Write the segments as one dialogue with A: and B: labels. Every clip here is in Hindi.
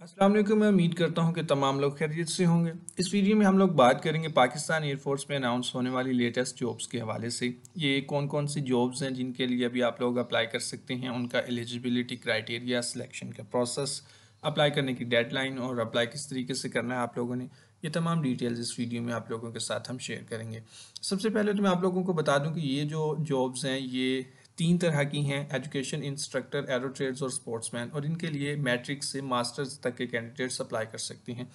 A: अस्सलाम वालेकुम। मैं उम्मीद करता हूँ कि तमाम लोग खैरियत से होंगे। इस वीडियो में हम लोग बात करेंगे पाकिस्तान एयरफोर्स में अनाउंस होने वाली लेटेस्ट जॉब्स के हवाले से। ये कौन कौन सी जॉब्स हैं जिनके लिए अभी आप लोग अप्लाई कर सकते हैं, उनका एलिजिबिलिटी क्राइटेरिया, सिलेक्शन का प्रोसेस, अप्लाई करने की डेडलाइन और अप्लाई किस तरीके से करना है आप लोगों ने। ये तमाम डिटेल्स इस वीडियो में आप लोगों के साथ हम शेयर करेंगे। सबसे पहले तो मैं आप लोगों को बता दूं कि ये जो जॉब्स हैं ये तीन तरह की हैं: एजुकेशन इंस्ट्रक्टर, एरो ट्रेड्स और स्पोर्ट्समैन। और इनके लिए मैट्रिक से मास्टर्स तक के कैंडिडेट्स अप्लाई कर सकते हैं।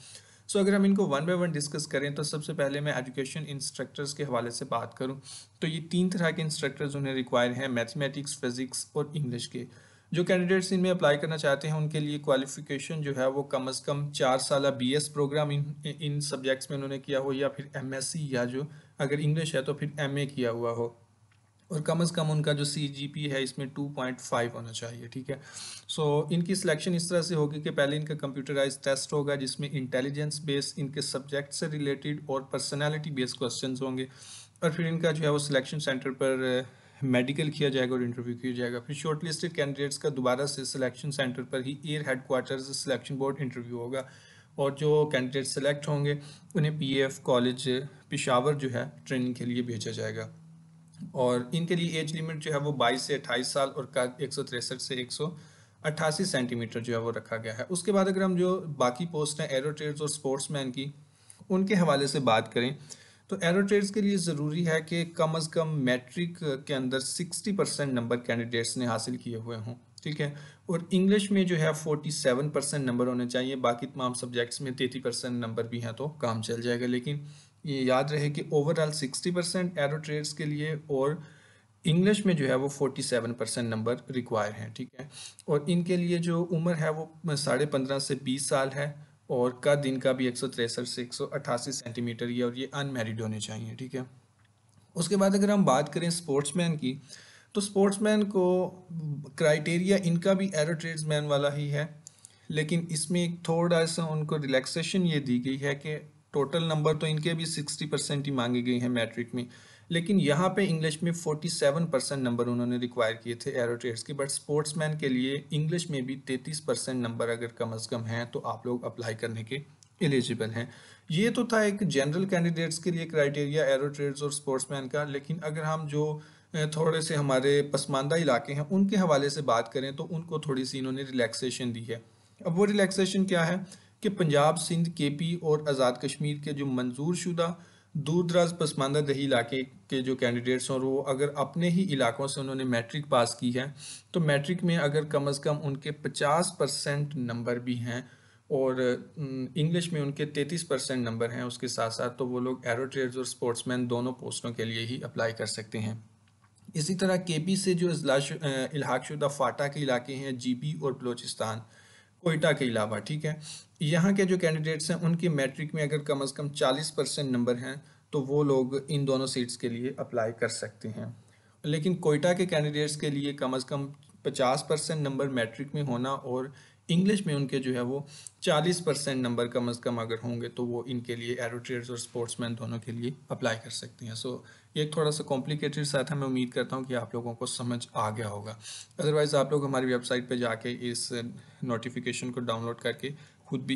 A: सो अगर हम इनको वन बाय वन डिस्कस करें तो सबसे पहले मैं एजुकेशन इंस्ट्रक्टर्स के हवाले से बात करूं तो ये तीन तरह के इंस्ट्रक्टर्स उन्हें रिक्वायर हैं: मैथमेटिक्स, फिजिक्स और इंग्लिश के। जो कैंडिडेट्स इनमें अप्लाई करना चाहते हैं उनके लिए क्वालिफिकेशन जो है वो कम अज़ कम 4 साल बीएस प्रोग्राम इन सब्जेक्ट्स में उन्होंने किया हो, या फिर एमएससी, या जो अगर इंग्लिश है तो फिर एमए किया हुआ हो। और कम से कम उनका जो सीजीपी है इसमें 2.5 होना चाहिए। ठीक है। सो इनकी सिलेक्शन इस तरह से होगी कि पहले इनका कंप्यूटराइज टेस्ट होगा जिसमें इंटेलिजेंस बेस्ड इनके सब्जेक्ट से रिलेटेड और पर्सनालिटी बेस्ड क्वेश्चंस होंगे। और फिर इनका जो है वो सिलेक्शन सेंटर पर मेडिकल किया जाएगा और इंटरव्यू किया जाएगा। फिर शॉर्टलिस्टेड कैंडिडेट्स का दोबारा से सिलेक्शन सेंटर पर ही air headquarters selection board interview होगा। और जो कैंडिडेट सेलेक्ट होंगे उन्हें पीएफ कॉलेज पेशावर जो है ट्रेनिंग के लिए भेजा जाएगा। और इनके लिए एज लिमिट जो है वो 22 से 28 साल और कद 163 से 188 सेंटीमीटर जो है वो रखा गया है। उसके बाद अगर हम जो बाकी पोस्ट हैं एरो ट्रेड्स और स्पोर्ट्समैन की, उनके हवाले से बात करें तो एरो ट्रेड्स के लिए ज़रूरी है कि कम अज़ कम मैट्रिक के अंदर 60% नंबर कैंडिडेट्स ने हासिल किए हुए हों। ठीक है। और इंग्लिश में जो है 47% नंबर होने चाहिए। बाकी तमाम सब्जेक्ट्स में 33% नंबर भी हैं तो काम चल जाएगा। लेकिन ये याद रहे कि ओवरऑल 60% एरो ट्रेड्स के लिए, और इंग्लिश में जो है वो 47% नंबर रिक्वायर हैं। ठीक है। और इनके लिए जो उम्र है वो 15.5 से 20 साल है। और कद इनका भी 163 से 188 सेंटीमीटर ही है, और ये अनमैरिड होने चाहिए। ठीक है। उसके बाद अगर हम बात करें स्पोर्ट्समैन की, तो स्पोर्ट्समैन को क्राइटेरिया इनका भी एरो ट्रेड्समैन वाला ही है, लेकिन इसमें एक थोड़ा सा उनको रिलैक्सेशन ये दी गई है कि टोटल नंबर तो इनके भी 60% ही मांगे गए हैं मैट्रिक में, लेकिन यहाँ पे इंग्लिश में 47% नंबर उन्होंने रिक्वायर किए थे एरो ट्रेड्स के। बट स्पोर्ट्समैन के लिए इंग्लिश में भी 33% नंबर अगर कम अज़ कम हैं तो आप लोग अप्लाई करने के एलिजिबल हैं। ये तो था एक जनरल कैंडिडेट्स के लिए क्राइटेरिया एरो ट्रेड्स और स्पोर्ट्समैन का। लेकिन अगर हम जो थोड़े से हमारे पसमानदा इलाके हैं उनके हवाले से बात करें तो उनको थोड़ी सी इन्होंने रिलैक्सेशन दी है। अब वो रिलैक्सेशन क्या है कि पंजाब, सिंध, केपी और आज़ाद कश्मीर के जो मंजूर शुदा दूर दराज पसमानदा दही इलाके के जो कैंडिडेट्स हैं, और वो अगर अपने ही इलाकों से उन्होंने मैट्रिक पास की है तो मैट्रिक में अगर कम अज़ कम उनके 50% नंबर भी हैं और इंग्लिश में उनके 33% नंबर हैं उसके साथ साथ, तो वो लोग एरो ट्रेड्स और स्पोर्ट्समैन दोनों पोस्टों के लिए ही अप्लाई कर सकते हैं। इसी तरह केपी से जो इल्हाक शुदा फाटा के इलाके हैं, जीबी और बलोचिस्तान, कोयटा के अलावा, ठीक है, यहाँ के जो कैंडिडेट्स हैं उनकी मैट्रिक में अगर कम अज़ कम 40% नंबर हैं तो वो लोग इन दोनों सीट्स के लिए अप्लाई कर सकते हैं। लेकिन कोयटा के कैंडिडेट्स के लिए कम अज़ कम 50% नंबर मैट्रिक में होना और इंग्लिश में उनके जो है वो 40% नंबर कम अज़ कम अगर होंगे तो वो इनके लिए एरो ट्रेड्स और स्पोर्ट्समैन दोनों के लिए अप्लाई कर सकते हैं। सो ये एक थोड़ा सा कॉम्प्लिकेटेड सा था, मैं उम्मीद करता हूँ कि आप लोगों को समझ आ गया होगा। अदरवाइज़ आप लोग हमारी वेबसाइट पे जाके इस नोटिफिकेशन को डाउनलोड करके खुद भी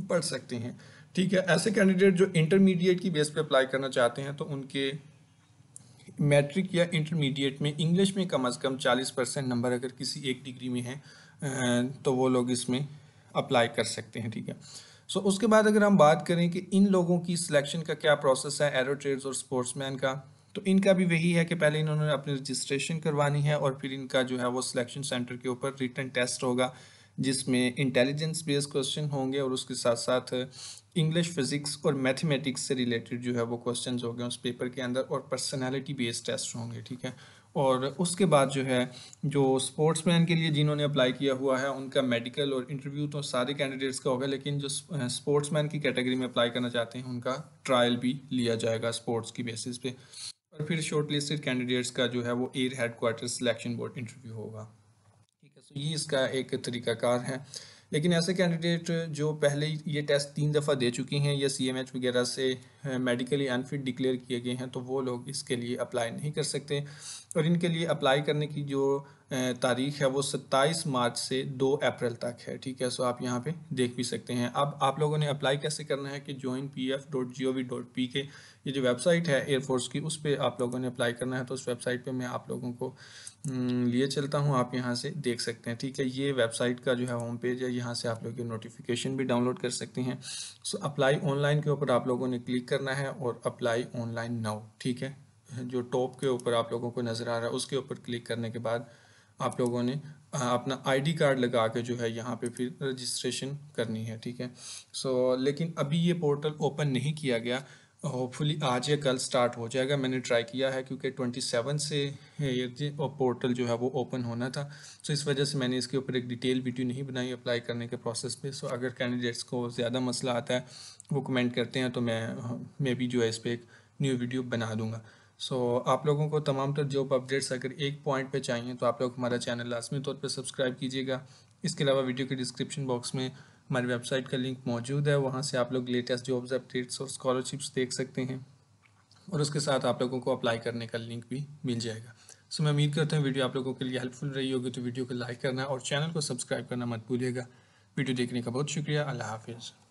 A: पढ़ सकते हैं। ठीक है। ऐसे कैंडिडेट जो इंटरमीडिएट की बेस पे अप्लाई करना चाहते हैं तो उनके मैट्रिक या इंटरमीडिएट में इंग्लिश में कम अज़ कम 40% नंबर अगर किसी एक डिग्री में है तो वो लोग इसमें अप्लाई कर सकते हैं। ठीक है। सो उसके बाद अगर हम बात करें कि इन लोगों की सिलेक्शन का क्या प्रोसेस है एरो ट्रेड्स और स्पोर्ट्समैन का, तो इनका भी वही है कि पहले इन्होंने अपनी रजिस्ट्रेशन करवानी है और फिर इनका जो है वो सिलेक्शन सेंटर के ऊपर रिटन टेस्ट होगा जिसमें इंटेलिजेंस बेस्ड क्वेश्चन होंगे और उसके साथ साथ इंग्लिश, फिजिक्स और मैथमेटिक्स से रिलेटेड जो है वो क्वेश्चंस होंगे उस पेपर के अंदर, और पर्सनालिटी बेस्ड टेस्ट होंगे। ठीक है। और उसके बाद जो है जो स्पोर्ट्समैन के लिए जिन्होंने अप्लाई किया हुआ है उनका मेडिकल और इंटरव्यू तो सारे कैंडिडेट्स का होगा, लेकिन जो स्पोर्ट्समैन की कैटेगरी में अप्लाई करना चाहते हैं उनका ट्रायल भी लिया जाएगा स्पोर्ट्स की बेसिस पे। और फिर शॉर्ट लिस्टेड कैंडिडेट्स का जो है वो air headquarter selection board interview होगा। ठीक है। सो ये इसका एक तरीकाकार है। लेकिन ऐसे कैंडिडेट जो पहले ही ये टेस्ट 3 दफ़ा दे चुके हैं या सीएमएच वगैरह से मेडिकली अनफिट डिक्लेयर किए गए हैं तो वो लोग इसके लिए अप्लाई नहीं कर सकते। और इनके लिए अप्लाई करने की जो तारीख है वो 27 मार्च से 2 अप्रैल तक है, ठीक है। सो आप यहाँ पे देख भी सकते हैं। अब आप लोगों ने अप्लाई कैसे करना है कि joinpf.gov.pk ये जो वेबसाइट है एयरफोर्स की, उस पर आप लोगों ने अप्लाई करना है। तो उस वेबसाइट पे मैं आप लोगों को लिए चलता हूँ, आप यहाँ से देख सकते हैं, ठीक है। ये वेबसाइट का जो है होम पेज है, यहाँ से आप लोग ये नोटिफिकेशन भी डाउनलोड कर सकते हैं। सो अप्लाई ऑनलाइन के ऊपर आप लोगों ने क्लिक करना है और अप्लाई ऑनलाइन नाउ, ठीक है। जो टॉप के ऊपर आप लोगों को नज़र आ रहा है उसके ऊपर क्लिक करने के बाद आप लोगों ने अपना आईडी कार्ड लगा के जो है यहाँ पे फिर रजिस्ट्रेशन करनी है, ठीक है। सो लेकिन अभी ये पोर्टल ओपन नहीं किया गया, होपफुली आज या कल स्टार्ट हो जाएगा। मैंने ट्राई किया है क्योंकि 27 से ये पोर्टल जो है वो ओपन होना था। सो इस वजह से मैंने इसके ऊपर एक डिटेल वीडियो नहीं बनाई अप्लाई करने के प्रोसेस पे। सो अगर कैंडिडेट्स को ज़्यादा मसला आता है वो कमेंट करते हैं तो मैं भी जो है इस पर एक न्यू वीडियो बना दूँगा। सो आप लोगों को तमाम तर जॉब अपडेट्स अगर एक पॉइंट पे चाहिए तो आप लोग हमारा चैनल लाजमी तौर पे सब्सक्राइब कीजिएगा। इसके अलावा वीडियो के डिस्क्रिप्शन बॉक्स में हमारी वेबसाइट का लिंक मौजूद है, वहाँ से आप लोग लेटेस्ट जॉब्स अपडेट्स और स्कॉलरशिप्स देख सकते हैं और उसके साथ आप लोगों को अप्लाई करने का लिंक भी मिल जाएगा। सो मैं उम्मीद करता हूँ वीडियो आप लोगों के लिए हेल्पफुल रही होगी। तो वीडियो को लाइक करना और चैनल को सब्सक्राइब करना मत भूलिएगा। वीडियो देखने का बहुत शुक्रिया। अल्लाह हाफिज़।